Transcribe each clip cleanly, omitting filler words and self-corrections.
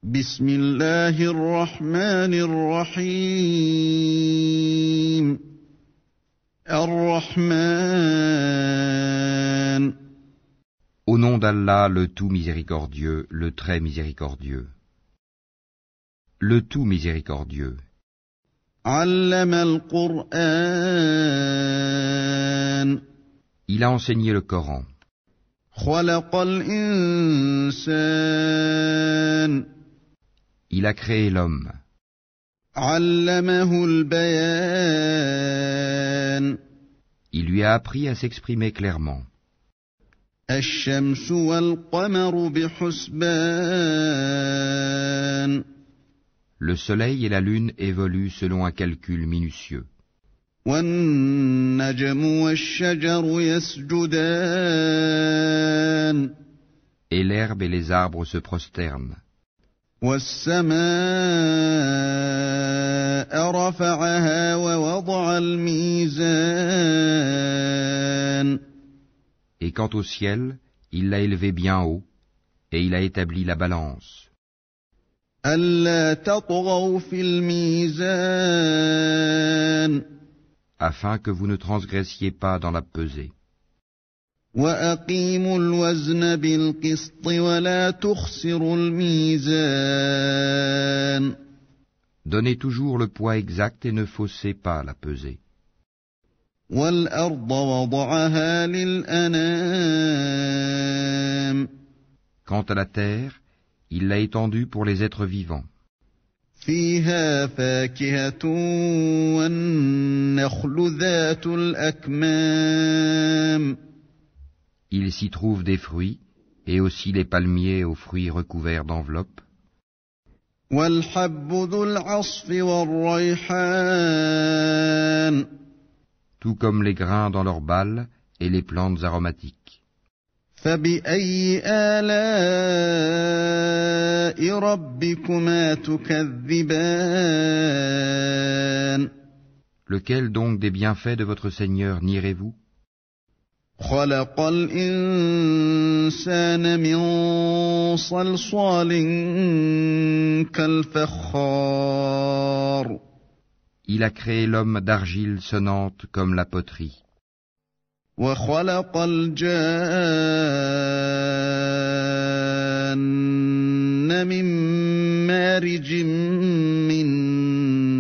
بسم الله الرحمن الرحيم الرحمن Au nom d'Allah, le tout miséricordieux, le très miséricordieux. Le tout miséricordieux. علم القرآن Il a enseigné le Coran. خلق الإنسان Il a créé l'homme. علمه البيان Il lui a appris à s'exprimer clairement. الشمس والقمر بحسبان Le soleil et la lune évoluent selon un calcul minutieux. والنجم والشجر يسجدان Et l'herbe et les arbres se prosternent. والسماء رفعها ووضع الميزان Et quant au ciel, il l'a élevé bien haut, et il a établi la balance, ألا تطغوا في الميزان afin que vous ne transgressiez pas dans la pesée. وأقيموا الوزن بالقسط ولا تخسروا الميزان Donnez toujours le poids exact et ne faussez pas la pesée. والأرض وضعها للأنام Quant à la terre, il l'a étendue pour les êtres vivants. فيها فاكهة والنخل ذات الأكمام Il s'y trouve des fruits, et aussi les palmiers aux fruits recouverts d'enveloppes, والحب ذو العصف والريحان tout comme les grains dans leurs balles et les plantes aromatiques. فبأي آلاء ربكما تكذبان Lequel donc des bienfaits de votre Seigneur nierez-vous? خلق الإنسان من صلصال كالفخار Il a créé l'homme d'argile sonnante comme la poterie. وخلق الجان من مارج من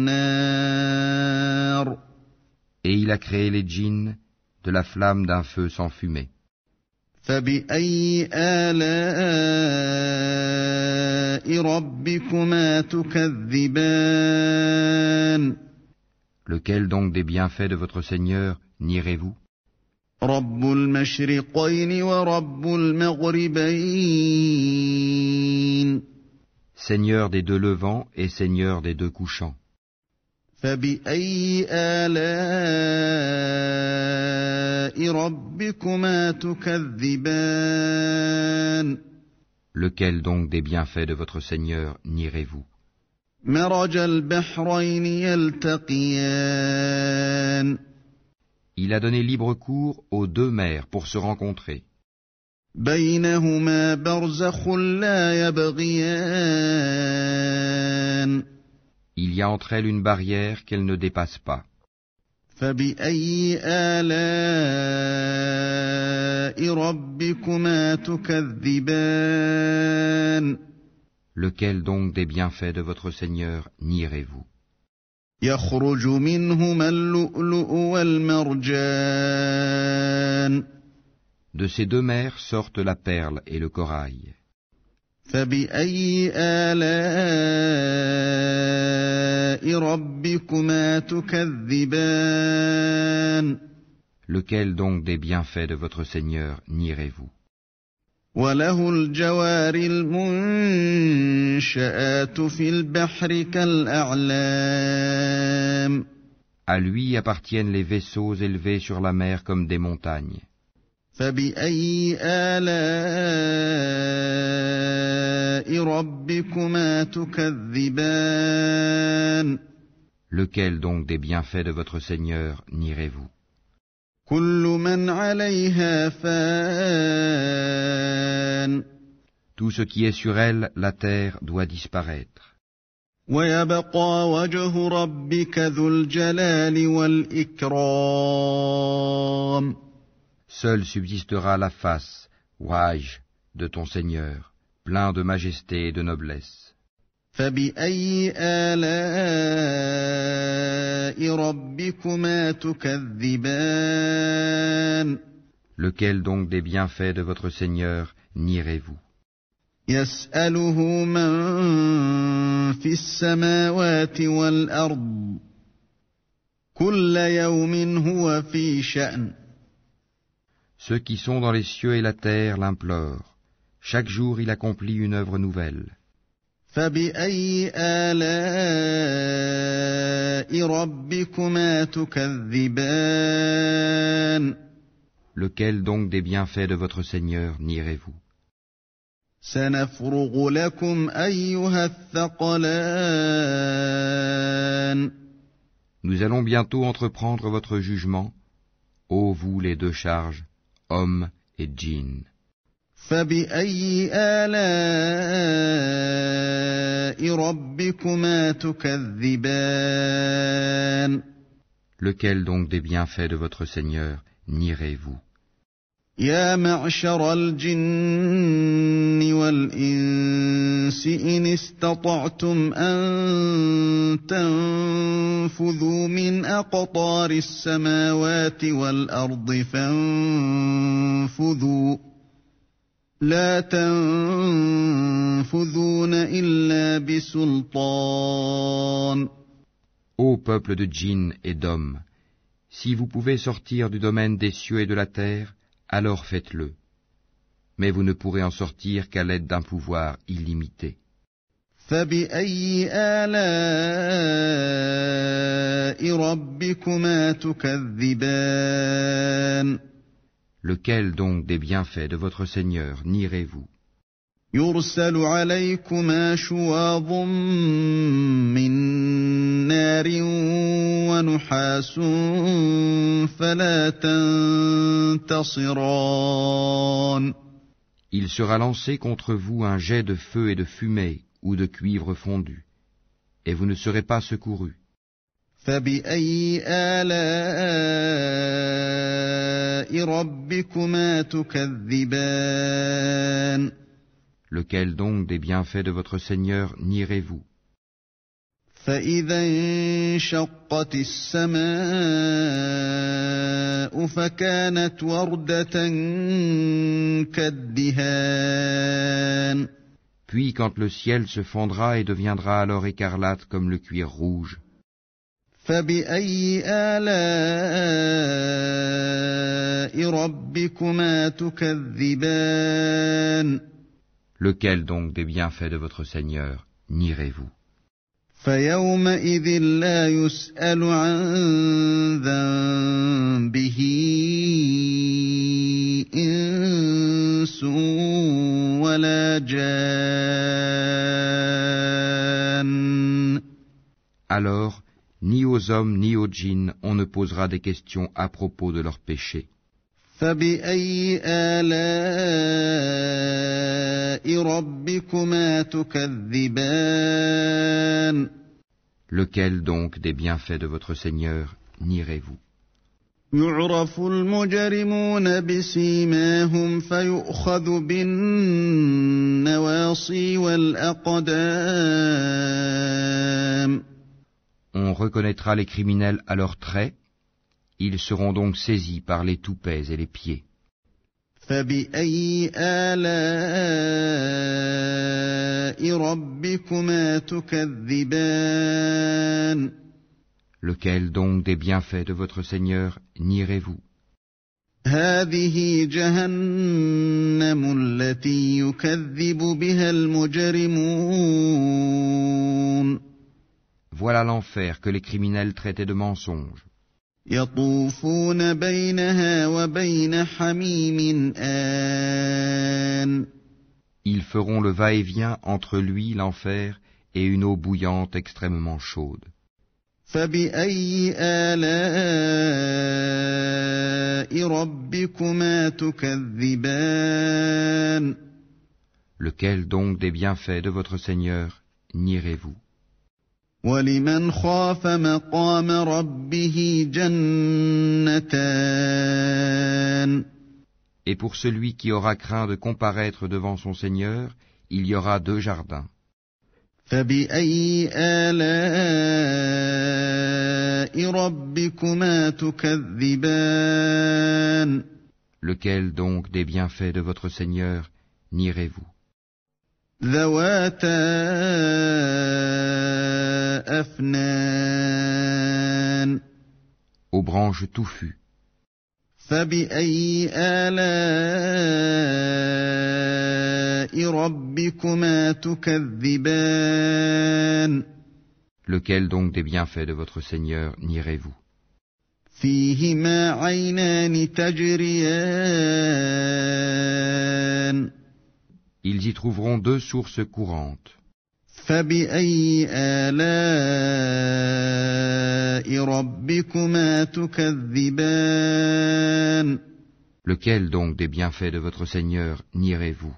نار Et il a créé les djinns de la flamme d'un feu sans fumée. فبأي آلاء ربكما تكذبان Lequel donc des bienfaits de votre Seigneur nierez-vous? رب المشرقين ورب المغربين Seigneur des deux levants et Seigneur des deux couchants. فبأي آلاء ربكما تكذبان Lequel donc des bienfaits de votre Seigneur nierez-vous? مرج البحرين يلتقيان Il a donné libre cours aux deux mers pour se rencontrer. بينهما برزخ لا يبغيان Il y a entre elles une barrière qu'elles ne dépassent pas. فبأي آلاء ربكما تكذبان Lequel donc des bienfaits de votre Seigneur nierez-vous? يخرج منهما اللؤلؤ والمرجان De ces deux mers sortent la perle et le corail. فبأي آلاء ربكما تكذبان Lequel donc des bienfaits de votre Seigneur nierez-vous? وله الجوار المنشآت في البحر كالأعلام À lui appartiennent les vaisseaux élevés sur la mer comme des montagnes. فبأي آلاء ربكما تكذبان Lequel donc des bienfaits de votre Seigneur nierez-vous? كل من عليها فان Tout ce qui est sur elle, la terre, doit disparaître. ويبقى وجه ربك ذو الجلال والإكرام. Seule subsistera la face, Wajh, de ton Seigneur, plein de majesté et de noblesse. فبأي آلاء ربكما تكذبان. Lequel donc des bienfaits de votre Seigneur nierez-vous? يسأله من في السماوات والأرض كل يوم هو في شأن. Ceux qui sont dans les cieux et la terre l'implorent. Chaque jour il accomplit une œuvre nouvelle. فبأي آلاء ربكما تكذبان. Lequel donc des bienfaits de votre Seigneur nierez-vous? سنفرغ لكم أيها الثقلان. Nous allons bientôt entreprendre votre jugement, ô vous les deux charges, hommes et djinns. فبأي آلاء ربكما تكذبان. Lequel donc des bienfaits de votre Seigneur nierez-vous? يا معشر الجن والإنس إن استطعتم أن تنفذوا من أقطار السماوات والأرض فانفذوا لا تنفذون إلا بسلطان. Ô peuple de djinns et d'hommes, si vous pouvez sortir du domaine des cieux et de la terre, alors faites-le. Mais vous ne pourrez en sortir qu'à l'aide d'un pouvoir illimité. فبأي آلاء ربكما تكذبان. Lequel donc des bienfaits de votre Seigneur nierez-vous? يرسل عليكما شواظ من نار ونحاس فلا تنتصران. Il sera lancé contre vous un jet de feu et de fumée ou de cuivre fondu, et vous ne serez pas secourus. فبأي آلاء ربكما تكذبان. Lequel donc des bienfaits de votre Seigneur nierez-vous? فإذا انشقت السماء فكانت وردة كالدهان. Puis quand le ciel se fendra et deviendra alors écarlate comme le cuir rouge. فبأي آلاء ربكما تكذبان. Lequel donc des bienfaits de votre Seigneur nierez-vous? فيومئذ لا يسأل عن ذنبه إنس ولا جان. Alors, ni aux hommes ni aux djinns on ne posera des questions à propos de leurs péchés. فبأي آلاء ربكما تكذبان. Lequel donc des bienfaits de votre Seigneur nierez-vous? يعرف المجرمون بسيماهم فيؤخذ بالنواصي والأقدام. On reconnaîtra les criminels à leurs traits, ils seront donc saisis par les toupets et les pieds. فبأي آلاء ربكما تكذبان. Lequel donc des bienfaits de votre Seigneur nierez-vous? هذه جهنم التي يكذب بها المجرمون. Voilà l'enfer que les criminels traitaient de mensonge. يطوفون بينها وبين حميم آن. Ils feront le va-et-vient entre lui, l'enfer, et une eau bouillante extrêmement chaude. فبأي آلاء ربكما تكذبان. Lequel donc des bienfaits de votre Seigneur nierez-vous? وَلِمَنْ خَافَ مَقَامَ رَبِّهِ جَنَّتَانِ Et pour celui qui aura craint de comparaître devant son Seigneur, il y aura 2 jardins. فَبِأَيِّ آلَاءِ رَبِّكُمَا تُكَذِّبَانِ Lequel donc des bienfaits de votre Seigneur nierez-vous? ذَوَاتَا أَفْنَانٍ Aux branches touffues. فَبِأَيِّ آلَاءِ رَبِّكُمَا تُكَذِّبَانِ Lequel donc des bienfaits de votre Seigneur nierez-vous? فِيهِمَا عَيْنَانِ تَجْرِيَانِ Ils y trouveront 2 sources courantes. فَبِأَيِّ آلَاءِ رَبِّكُمَا تُكَذِّبَانِ Lequel donc des bienfaits de votre Seigneur nierez-vous?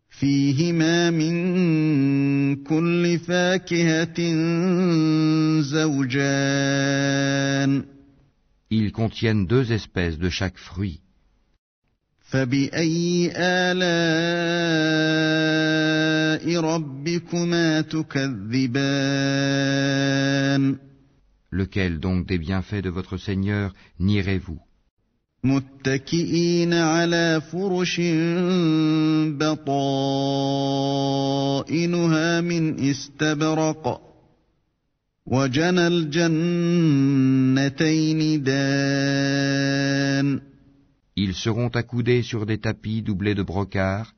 فِيهِمَا مِن كُلِّ فَاكِهَةٍ زَوْجَانِ Ils contiennent 2 espèces de chaque fruit. فَبِأَيِّ آلَاءِ رَبِّكُمَا تُكَذِّبَانِ Lequel donc des bienfaits de votre Seigneur nierez-vous? مُتَّكِئِينَ عَلَى فُرُشٍ بَطَائِنُهَا مِنْ إِسْتَبْرَقٍ وَجَنَى الْجَنَّتَيْنِ دَانٍ Ils seront accoudés sur des tapis doublés de brocart,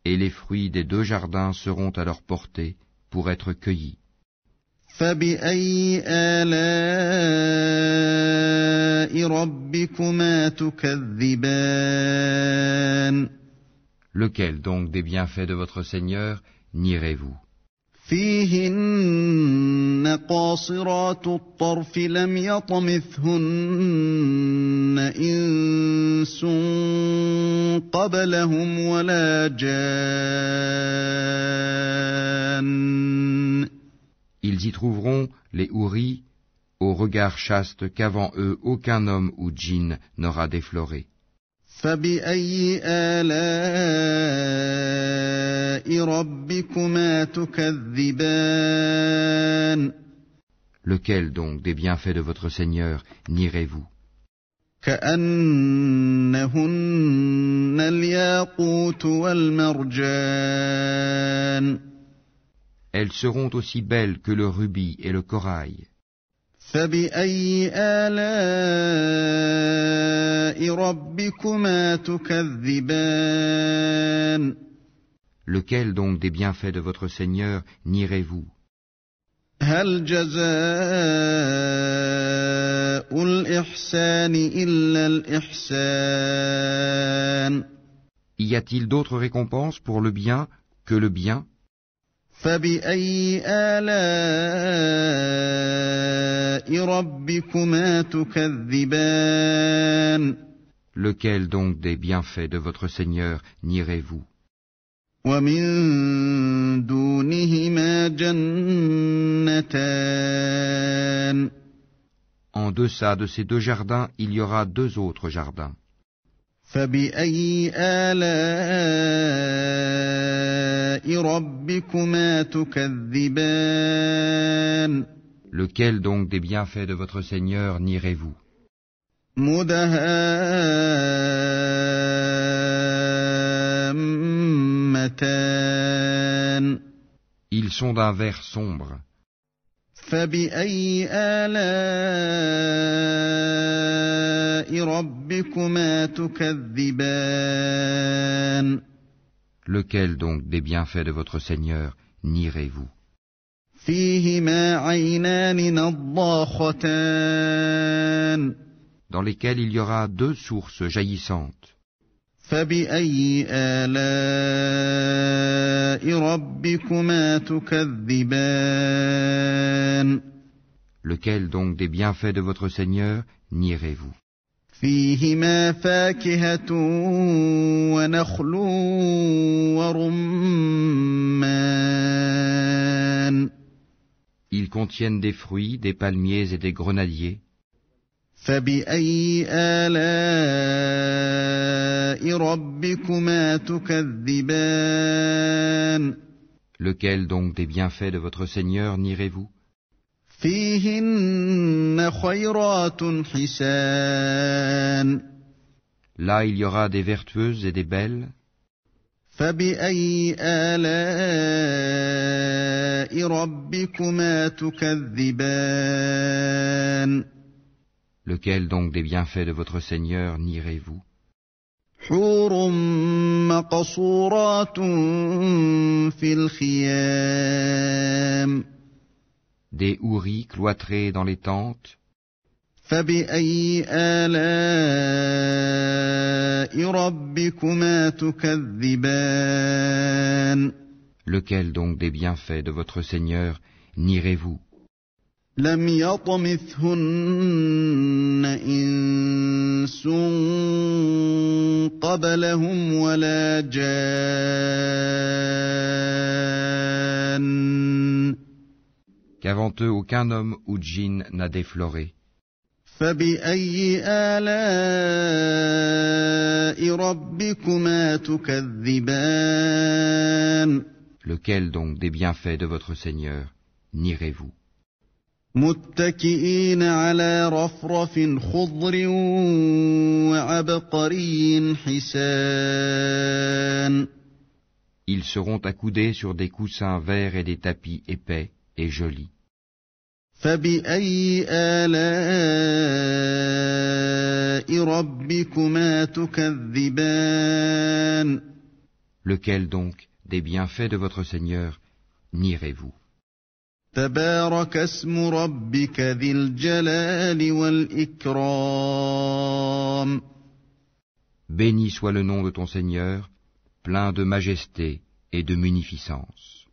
et les fruits des 2 jardins seront à leur portée pour être cueillis. فَبِأَيِّ آلَاءِ رَبِّكُمَا تُكَذِّبَانِ Lequel donc des bienfaits de votre Seigneur nierez-vous? فِيهِنَّ قَاصِرَاتُ الطَّرْفِ لَمْ يَطْمِثْهُنَّ إِنسٌ قَبْلَهُمْ وَلَا جَانٌّ Ils y trouveront les houris, au regard chaste qu'avant eux aucun homme ou djinn n'aura défloré. فَبِأَيِّ آلَاءِ رَبِّكُمَا تُكَذِّبَانِ Lequel donc des bienfaits de votre Seigneur nierez-vous? كَأَنَّهُنَّ الْيَاقُوتُ وَالْمَرْجَانُ Elles seront aussi belles que le rubis et le corail. فَبِأَيِّ آلَاءِ رَبِّكُمَا تُكَذِّبَانِ Lequel donc des bienfaits de votre Seigneur nierez-vous? هَلْ جَزَاءُ الْإِحْسَانِ إِلَّا الْإِحْسَانُ Y a-t-il d'autres récompenses pour le bien que le bien? فَبِأَيِّ آلَاءِ رَبِّكُمَا تُكَذِّبَانِ Lequel donc des bienfaits de votre Seigneur nierez-vous? وَمِن دُونِهِمَا جَنَّتَانِ En deçà de ces 2 jardins, il y aura 2 autres jardins. فَبِأَيِّ آلَاءِ رَبِّكُمَا تُكَذِّبَانِ Lequel donc des bienfaits de votre Seigneur nierez-vous? مُدْهَامَّتَانِ Ils sont d'un vert sombre. فَبِأَيِّ آلَاءِ رَبِّكُمَا تُكَذِّبَانِ Lequel donc des bienfaits de votre Seigneur nierez-vous? فِيهِمَا عَيْنَانِ نَضَّاخَتَانِ Dans lesquels il y aura 2 sources jaillissantes. فَبِأَيِّ آلَاءِ رَبِّكُمَا تُكَذِّبَانِ Lequel donc des bienfaits de votre Seigneur nierez-vous? فيهما فاكهة ونخل ورمان Ils contiennent des fruits, des palmiers et des grenadiers. فبأي آلاء ربكما تكذبان Lequel donc des bienfaits de votre Seigneur nierez-vous? فيهن خيرات حسان Là il y aura des vertueuses et des belles. فبأي آلاء ربكما تكذبان Lequel donc des bienfaits de votre Seigneur nierez-vous? حور مقصورات في الخيام Des houris cloîtrés dans les tentes. فبأي آلاء ربكما تكذبان Lequel donc des bienfaits de votre Seigneur nierez-vous? لم يطمثهن إنس قبلهم ولا جان Qu'avant eux aucun homme ou djinn n'a défloré. فبأي آلاء ربكما تكذبان Lequel donc des bienfaits de votre Seigneur nierez-vous? متكئين على رفرف خضر وعبقري حسان Ils seront accoudés sur des coussins verts et des tapis épais et jolis. فبأي آلاء ربكما تكذبان Lequel donc des bienfaits de votre Seigneur nierez-vous? تبارك اسم ربك ذي الجلال والإكرام Béni soit le nom de ton Seigneur, plein de majesté et de munificence.